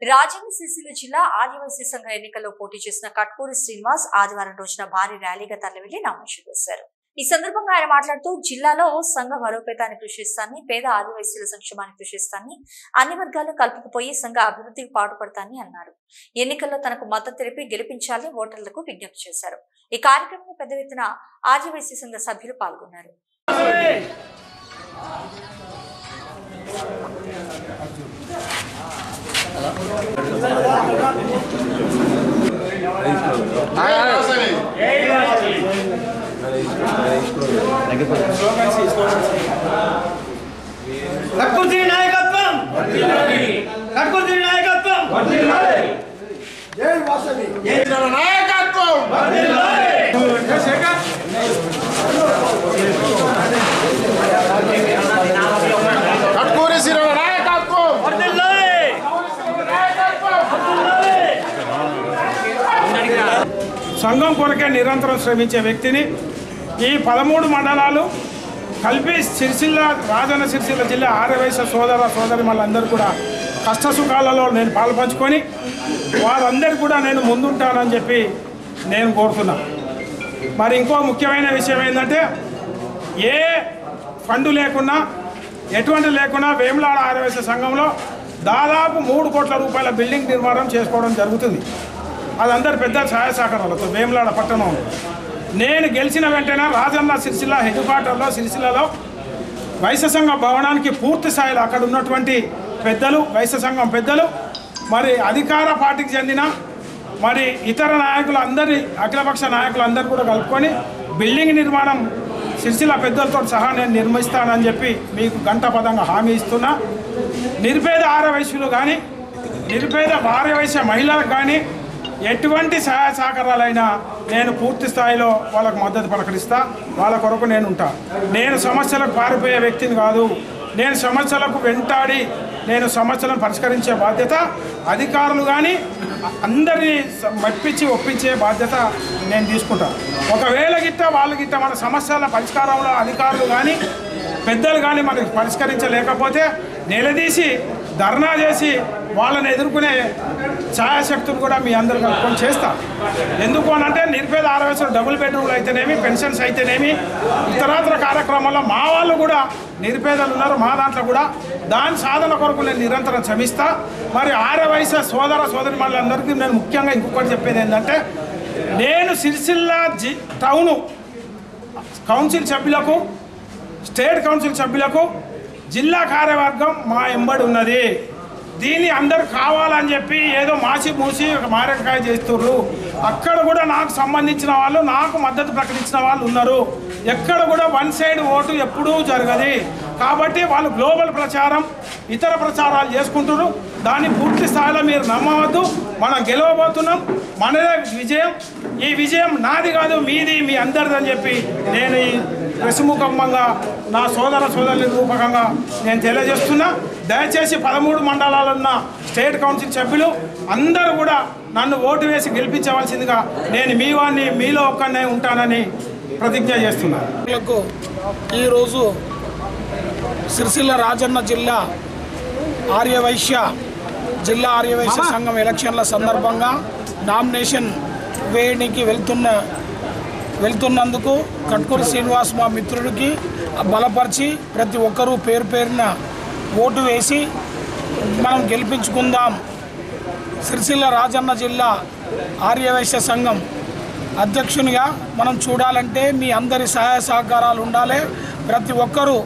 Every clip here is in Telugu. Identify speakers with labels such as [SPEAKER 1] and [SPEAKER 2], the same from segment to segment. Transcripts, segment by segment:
[SPEAKER 1] రాజన్న సిరిసిల్ల జిల్లా ఆదివాసీ సంఘ ఎన్నికల్లో పోటీ చేసిన కట్కూరి శ్రీనివాస్ ఆదివారం రోజున భారీ ర్యాలీగా తరలివెళ్లి నామినేషన్ వేశారు. ఈ సందర్భంగా ఆయన మాట్లాడుతూ జిల్లాలో సంఘ బలోపేతానికి కృషి చేస్తానని, పేద ఆదివాసీల సంక్షేమానికి కృషి చేస్తానని, అన్ని వర్గాలను కలుపుకుపోయి సంఘ అభివృద్ధికి పాటుపడతానని అన్నారు. ఎన్నికల్లో తనకు మద్దతు తెలిపి గెలిపించాలని ఓటర్లకు విజ్ఞప్తి చేశారు. ఈ కార్యక్రమంలో పెద్ద ఎత్తున ఆదివాసీ సంఘ సభ్యులు పాల్గొన్నారు.
[SPEAKER 2] కట్కూరి నాయకత్వం, కట్కూరి నాయకత్వం, జై వాసవి, జై నాయకత్వం, కట్కూరి శ్రీరామ నాయకత్వం,
[SPEAKER 3] సంఘం కొరకే నిరంతరం శ్రమించే వ్యక్తిని ఈ 13 మండలాలు కలిపి రాజన్న సిరిసిల్ల జిల్లా ఆదివాసీ సోదరి వాళ్ళందరూ కూడా కష్ట సుఖాలలో నేను పాల్పంచుకొని వాళ్ళందరూ కూడా నేను ముందుంటానని చెప్పి నేను కోరుతున్నా. మరి ఇంకో ముఖ్యమైన విషయం ఏంటంటే ఏ ఫండు లేకున్నా ఎటువంటి లేకున్నా వేములాడ ఆదివాసీ సంఘంలో దాదాపు 3 కోట్ల రూపాయల బిల్డింగ్ నిర్మాణం చేసుకోవడం జరుగుతుంది. అదందరూ పెద్ద సహాయ సహకారాలతో వేములాడ పట్టణంలో నేను గెలిచిన వెంటనే రాజన్న సిరిసిల్ల హెడ్ క్వార్టర్లో సిరిసిల్లలో వైశ్య సంఘం భవనానికి పూర్తి స్థాయిలో అక్కడ ఉన్నటువంటి పెద్దలు, వైశ్య సంఘం పెద్దలు, మరి అధికార పార్టీకి చెందిన మరి ఇతర నాయకులు అందరి అఖిలపక్ష నాయకులు అందరూ కూడా కలుపుకొని బిల్డింగ్ నిర్మాణం సిరిసిల్ల పెద్దలతో సహా నేను నిర్మిస్తానని చెప్పి మీకు గంటపదంగా హామీ ఇస్తున్నా. నిరుపేద ఆర్యవైశ్యులు కానీ నిరుపేద ఆర్యవైశ్య మహిళలకు కానీ ఎటువంటి సహాయ సహకారాలైనా నేను పూర్తి స్థాయిలో వాళ్ళకు మద్దతు ప్రకటిస్తా. వాళ్ళ కొరకు నేను ఉంటా. నేను సమస్యలకు పారిపోయే వ్యక్తిని కాదు. నేను సమస్యలకు వెంటాడి నేను సమస్యలను పరిష్కరించే బాధ్యత అధికారులు కానీ అందరినీ మెప్పించి ఒప్పించే బాధ్యత నేను తీసుకుంటాను. ఒకవేళ వాళ్ళ గిట్ట మన సమస్యల పరిష్కారంలో అధికారులు కానీ పెద్దలు కానీ మనకి పరిష్కరించలేకపోతే నిలదీసి ధర్నా చేసి వాళ్ళని ఎదుర్కొనే ఛాయాశక్తులు కూడా మీ అందరూ కలుపుకొని చేస్తా. ఎందుకు అనంటే నిరుపేద ఆర్యవైశ్యులు డబుల్ బెడ్రూమ్లు అయితేనేమి, పెన్షన్స్ అయితేనేమి, ఇతరాతర కార్యక్రమాల్లో మా వాళ్ళు కూడా నిరుపేదలు ఉన్నారు. మా దాంట్లో కూడా దాని సాధన కొరకు నేను నిరంతరం శ్రమిస్తా. మరి ఆర్యవైశ్య సోదరి వాళ్ళందరికీ నేను ముఖ్యంగా ఇంకొకటి చెప్పేది ఏంటంటే నేను సిరిసిల్ల టౌను కౌన్సిల్ సభ్యులకు, స్టేట్ కౌన్సిల్ సభ్యులకు జిల్లా కార్యవర్గం మా ఎంబడి ఉన్నది. దీన్ని అందరు కావాలని చెప్పి ఏదో మూసి మారేడుకాయ చేస్తుర్రు. అక్కడ కూడా నాకు సంబంధించిన వాళ్ళు, నాకు మద్దతు ప్రకటించిన వాళ్ళు ఉన్నారు. ఎక్కడ కూడా వన్ సైడ్ ఓటు ఎప్పుడూ జరగదు. కాబట్టి వాళ్ళు గ్లోబల్ ప్రచారం, ఇతర ప్రచారాలు చేసుకుంటున్నారు. దాన్ని పూర్తి స్థాయిలో మీరు నమ్మవద్దు. మనం గెలవబోతున్నాం. మనదే విజయం. ఈ విజయం నాది కాదు, మీది, మీ అందరిది అని చెప్పి నేను ఈ ప్రసుముఖంగా నా సోదరుల రూపకంగా నేను తెలియజేస్తున్నా. దయచేసి 13 మండలాలున్న స్టేట్ కౌన్సిల్ సభ్యులు అందరూ కూడా నన్ను ఓటు వేసి గెలిపించవలసిందిగా నేను మీ వాడిని, మీలో ఒక్కనే ఉంటానని ప్రతిజ్ఞ చేస్తున్నాను.
[SPEAKER 4] ఈరోజు సిరిసిల్ల రాజన్న జిల్లా జిల్లా ఆర్యవైశ్య సంఘం ఎలక్షన్ల సందర్భంగా నామినేషన్ వేయడానికి వెళ్తున్నందుకు కట్కూరి శ్రీనివాస్ మా మిత్రుడికి బలపరిచి ప్రతి ఒక్కరూ పేరున ఓటు వేసి మనం గెలిపించుకుందాం. సిరిసిల్ల రాజన్న జిల్లా ఆర్యవైశ్య సంఘం అధ్యక్షునిగా మనం చూడాలంటే మీ అందరి సహాయ సహకారాలు ఉండాలి. ప్రతి ఒక్కరూ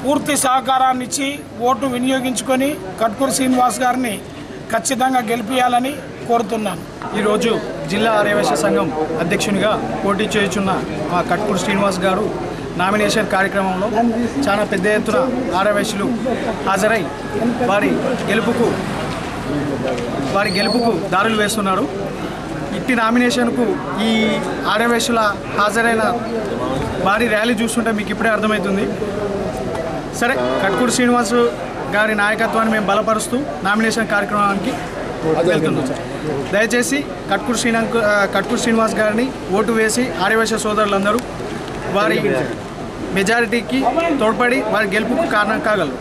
[SPEAKER 4] పూర్తి సహకారాన్ని ఇచ్చి ఓటు వినియోగించుకొని కట్కూరి శ్రీనివాస్ గారిని ఖచ్చితంగా గెలిపించాలని కోరుతున్నాను.
[SPEAKER 5] ఈరోజు జిల్లా ఆర్యవైశ్య సంఘం అధ్యక్షునిగా పోటీ చేయుచున్న మా కట్కూరి శ్రీనివాస్ గారు నామినేషన్ కార్యక్రమంలో చాలా పెద్ద ఎత్తున ఆర్యవైశ్యులు హాజరై వారి గెలుపుకు దారులు వేస్తున్నారు. ఇట్టి నామినేషన్కు ఈ ఆర్యవైశ్యుల హాజరైన భారీ ర్యాలీ చూస్తుంటే మీకు ఇప్పుడే అర్థమవుతుంది. సరే, కట్కూరి శ్రీనివాస్ గారి నాయకత్వాన్ని మేము బలపరుస్తూ నామినేషన్ కార్యక్రమానికి వెళ్తున్నాం. దయచేసి కట్కూరి శ్రీనివాస్ గారిని ఓటు వేసి ఆర్యవైశ్య సోదరులందరూ వారి మెజారిటీకి తోడ్పడి వారి గెలుపుకు కారణం కాగలరు.